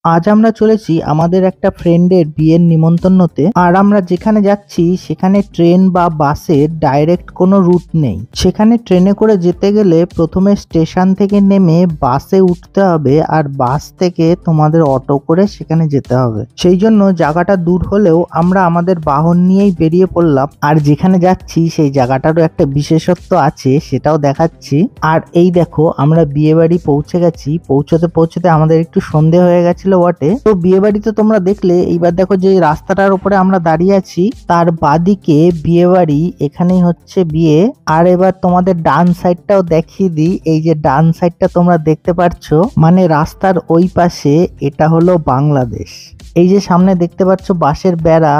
আজ আমরা চলেছি আমাদের একটা ফ্রেন্ডের বিয়ের নিমন্ত্রণতে। আর আমরা যেখানে যাচ্ছি সেখানে ট্রেন বা বাসের ডাইরেক্ট কোনো রুট নেই। সেখানে ট্রেনে করে যেতে গেলে প্রথমে স্টেশন থেকে নেমে বাসে উঠতে হবে, আর বাস থেকে তোমাদের অটো করে সেখানে যেতে হবে। সেই জন্য জায়গাটা দূর হলেও আমরা আমাদের বাহন নিয়েই বেরিয়ে পড়লাম। আর যেখানে যাচ্ছি সেই জায়গাটারও একটা বিশেষত্ব আছে, সেটাও দেখাচ্ছি। আর এই দেখো, আমরা বিয়ে বাড়ি পৌঁছে গেছি। পৌঁছতে পৌঁছতে আমাদের একটু সন্ধে হয়ে গেছিল বটে। তো বিয়ে বাড়িতে তোমরা দেখলে, এইবার দেখো যে রাস্তাটার উপরে আমরা দাঁড়িয়ে আছি তার বাদিকে বিয়ে বাড়ি, এখানেই হচ্ছে বিয়ে। আর এবার তোমাদের ডান সাইডটাও দেখিয়ে দিই। এই যে ডান সাইডটা তোমরা দেখতে পাচ্ছ, মানে রাস্তার ওই পাশে এটা হলো বাংলাদেশ। এই যে সামনে দেখতে পাচ্ছ বাঁশের বেড়া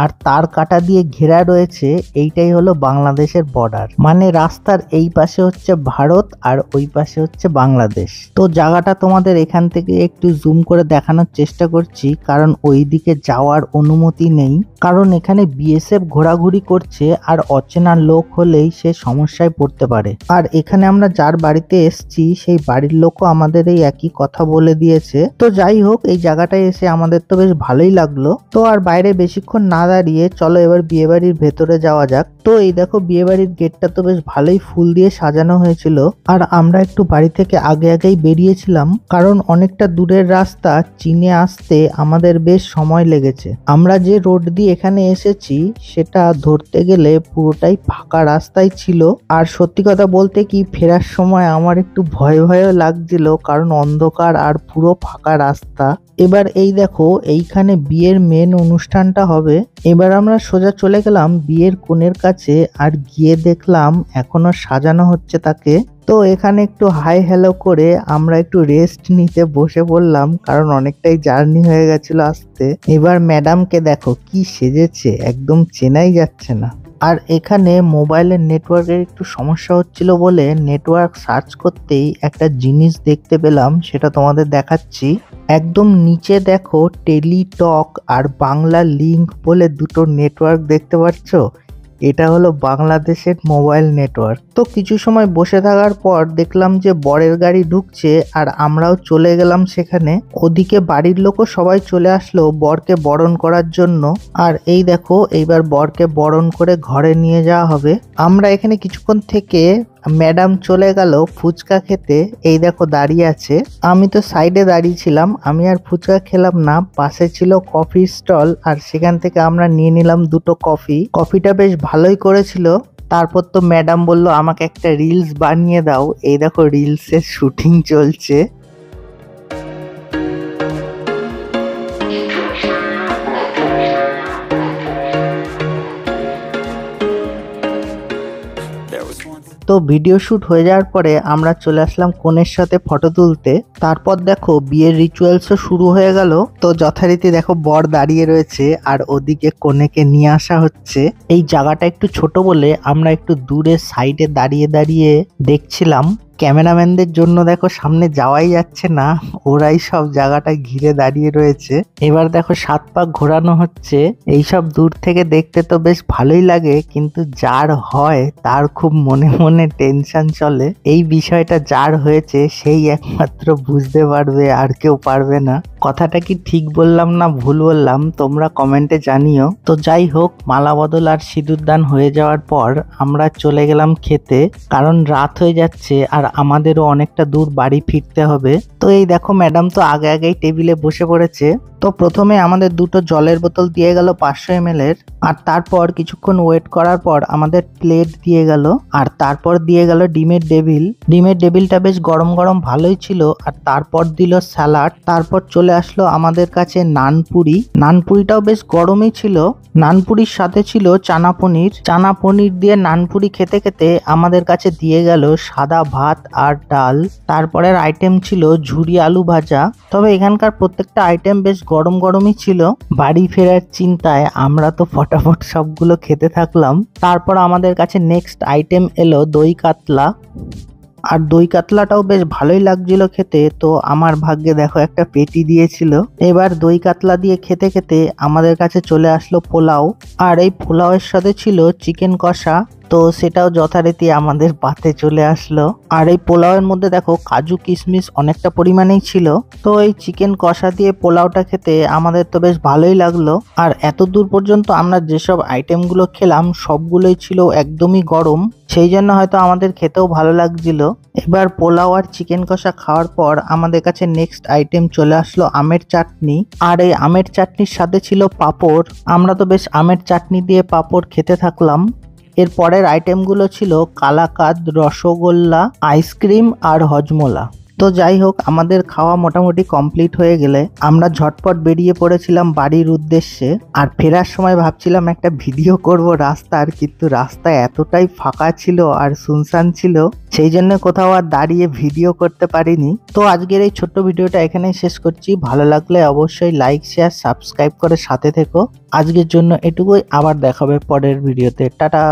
আর তার কাটা দিয়ে ঘেরা রয়েছে, এইটাই হলো বাংলাদেশের বর্ডার। মানে রাস্তার এই পাশে হচ্ছে ভারত আর ওই পাশে হচ্ছে বাংলাদেশ। তো জায়গাটা তোমাদের এখান থেকে একটু জুম করে দেখানোর চেষ্টা করছি, কারণ ওই দিকে যাওয়ার অনুমতি নেই। কারণ এখানে বিএসএফ ঘোরাঘুরি করছে, আর অচেনা লোক হলেই সে সমস্যায় পড়তে পারে। আর এখানে আমরা যার বাড়িতে এসছি সেই বাড়ির লোকও আমাদের এই একই কথা বলে দিয়েছে। তো যাই হোক, এই জায়গাটায় এসে আমাদের তো বেশ ভালোই লাগলো। তো আর বাইরে বেশিক্ষণ না দাঁড়িয়ে চলো এবার বিয়ে বাড়ির ভেতরে যাওয়া যাক। তো এই দেখো, বিয়ে বাড়ির গেটটা তো বেশ ভালোই ফুল দিয়ে সাজানো হয়েছিল। আর আমরা একটু বাড়ি থেকে আগে আগেই বেরিয়েছিলাম, কারণ অনেকটা দূরের রাস্তা চিনে আসতে আমাদের বেশ সময় লেগেছে। আমরা যে রোড দিয়ে এখানে এসেছি সেটা ধরতে গেলে পুরোটাই ফাঁকা রাস্তায় ছিল। আর সত্যি কথা বলতে কি, ফেরার সময় আমার একটু ভয় ভয়ও লাগছিল, কারণ অন্ধকার আর পুরো ফাঁকা রাস্তা। এবার এই দেখো, এইখানে বিয়ের মেন অনুষ্ঠানটা হবে। এবার আমরা সোজা চলে গেলাম বিয়ের কনের কাছে, আর গিয়ে দেখলাম এখনো সাজানো হচ্ছে তাকে। তো এখানে একটু হাই হ্যালো করে আমরা একটু রেস্ট নিতে বসে পড়লাম, কারণ অনেকটাই জার্নি হয়ে গেছিল আসতে। এবার ম্যাডামকে দেখো কি সেজেছে, একদম চেনাই যাচ্ছে না। আর এখানে মোবাইলের নেটওয়ার্কের একটু সমস্যা হচ্ছিল বলে নেটওয়ার্ক সার্চ করতেই একটা জিনিস দেখতে পেলাম, সেটা তোমাদের দেখাচ্ছি। একদম নিচে দেখো টেলিটক আর বাংলা লিংক বলে দুটো নেটওয়ার্ক দেখতে পাচ্ছ। এটা হলো বাংলাদেশের মোবাইল নেটওয়ার্ক। তো কিছু সময় বসে থাকার পর দেখলাম যে বরের গাড়ি ঢুকছে, আর আমরাও চলে গেলাম সেখানে। ওদিকে বাড়ির লোকও সবাই চলে আসলো বরকে বরণ করার জন্য। আর এই দেখো, এইবার বরকে বরণ করে ঘরে নিয়ে যাওয়া হবে। আমরা এখানে কিছুক্ষণ থেকে ম্যাডাম চলে গেল ফুচকা খেতে। এই দেখো দাঁড়িয়ে আছে, আমি তো সাইডে দাঁড়িয়ে ছিলাম, আমি আর ফুচকা খেলাম না। পাশে ছিল কফি স্টল, আর সেখান থেকে আমরা নিয়ে নিলাম দুটো কফি। কফিটা বেশ ভালোই করেছিল। তারপর তো ম্যাডাম বলল আমাকে একটা রিলস বানিয়ে দাও। এই দেখো রিলসের শুটিং চলছে। তো ভিডিও শুট হয়ে যাওয়ার পরে আমরা চলে আসলাম কনের সাথে ফটো তুলতে। তারপর দেখো বিয়ের রিচুয়ালসও শুরু হয়ে গেল। তো যথারীতি দেখো বর দাঁড়িয়ে রয়েছে, আর ওদিকে কনেকে নিয়ে আসা হচ্ছে। এই জায়গাটা একটু ছোট বলে আমরা একটু দূরে সাইডে দাঁড়িয়ে দাঁড়িয়ে দেখছিলাম। ক্যামেরাম্যানদের জন্য দেখো সামনে যাওয়াই যাচ্ছে না, ওরাই সব জায়গাটা ঘিরে দাঁড়িয়ে রয়েছে। এবার দেখো 7 পাক ঘোরানো হচ্ছে। এইসব দূর থেকে দেখতে তো বেশ ভালোই লাগে, কিন্তু যার হয় তার খুব মনে মনে টেনশন চলে। এই বিষয়টা যার হয়েছে সেই একমাত্র বুঝতে পারবে, আর কেউ পারবে না। কথাটা কি ঠিক বললাম না ভুল বললাম, তোমরা কমেন্টে জানিও। তো যাই হোক, মালা বদল আর সিঁদুরদান হয়ে যাওয়ার পর আমরা চলে গেলাম খেতে, কারণ রাত হয়ে যাচ্ছে আর আমাদেরও অনেকটা দূর বাড়ি ফিরতে হবে। তো এই দেখো ম্যাডাম তো আগে আগেই টেবিলে বসে পড়েছে। তো প্রথমে আমাদের দুটো জলের বোতল দিয়ে গেল 500 ml এর, আর তারপর কিছুক্ষণ ওয়েট করার পর আমাদের প্লেট দিয়ে গেল, আর তারপর দিয়ে গেল ডিমের ডেভিল। ডিমের ডেভিলটা বেশ গরম গরম ভালোই ছিল। আর তারপর দিল স্যালাড। তারপর চলে আসলো আমাদের কাছে নানপুরি। নানপুরিটাও বেশ গরমই ছিল। নানপুরির সাথে ছিল চানা পনির। চানা পনির দিয়ে নানপুরি খেতে খেতে আমাদের কাছে দিয়ে গেল সাদা ভাত আর ডাল। তারপরের আইটেম ছিল ঝুরি আলু ভাজা। তবে এখানকার প্রত্যেকটা আইটেম বেশ গরম গরমই ছিল। বাড়ি ফেরার চিন্তায় আমরা তো ফটাফট সবগুলো খেতে থাকলাম। তারপর আমাদের কাছে নেক্সট আইটেম এলো দই কাতলা। আর দই কাতলাটাও বেশ ভালোই লাগছিল খেতে। তো আমার ভাগ্যে দেখো একটা পেটি দিয়েছিল। এবার দই কাতলা দিয়ে খেতে খেতে আমাদের কাছে চলে আসলো পোলাও। আর এই পোলাওয়ের সাথে ছিল চিকেন কষা। তো সেটাও যথারীতি আমাদের পাতে চলে আসলো। আর এই পোলাওয়ের মধ্যে দেখো কাজু কিশমিশ অনেকটা পরিমাণেই ছিল। তো এই চিকেন কষা দিয়ে পোলাওটা খেতে আমাদের তো বেশ ভালোই লাগলো। আর এত দূর পর্যন্ত আমরা যেসব আইটেমগুলো খেলাম সবগুলোই ছিল একদমই গরম, সেই জন্য হয়তো আমাদের খেতেও ভালো লাগছিল। এবার পোলাও আর চিকেন কষা খাওয়ার পর আমাদের কাছে নেক্সট আইটেম চলে আসলো আমের চাটনি। আর এই আমের চাটনির সাথে ছিল পাঁপড়। আমরা তো বেশ আমের চাটনি দিয়ে পাঁপড় খেতে থাকলাম। এর পরের আইটেমগুলো ছিল কালাকাঁদ, রসগোল্লা, আইসক্রিম আর হজমোলা। তো যাই হোক, আমাদের খাওয়া মোটামুটি কমপ্লিট হয়ে গেলে আমরা ঝটপট বেরিয়ে পড়েছিলাম বাড়ির উদ্দেশ্যে। আর ফেরার সময় ভাবছিলাম একটা ভিডিও করব রাস্তার, কিন্তু রাস্তা এতটাই ফাঁকা ছিল আর শুনশান ছিল, সেই জন্য কোথাও আর দাঁড়িয়ে ভিডিও করতে পারিনি। তো আজকের এই ছোট্ট ভিডিওটা এখানেই শেষ করছি। ভালো লাগলে অবশ্যই লাইক, শেয়ার, সাবস্ক্রাইব করে সাথে থেকো। আজকের জন্য এটুকুই, আবার দেখাবে পরের ভিডিওতে। টাটা।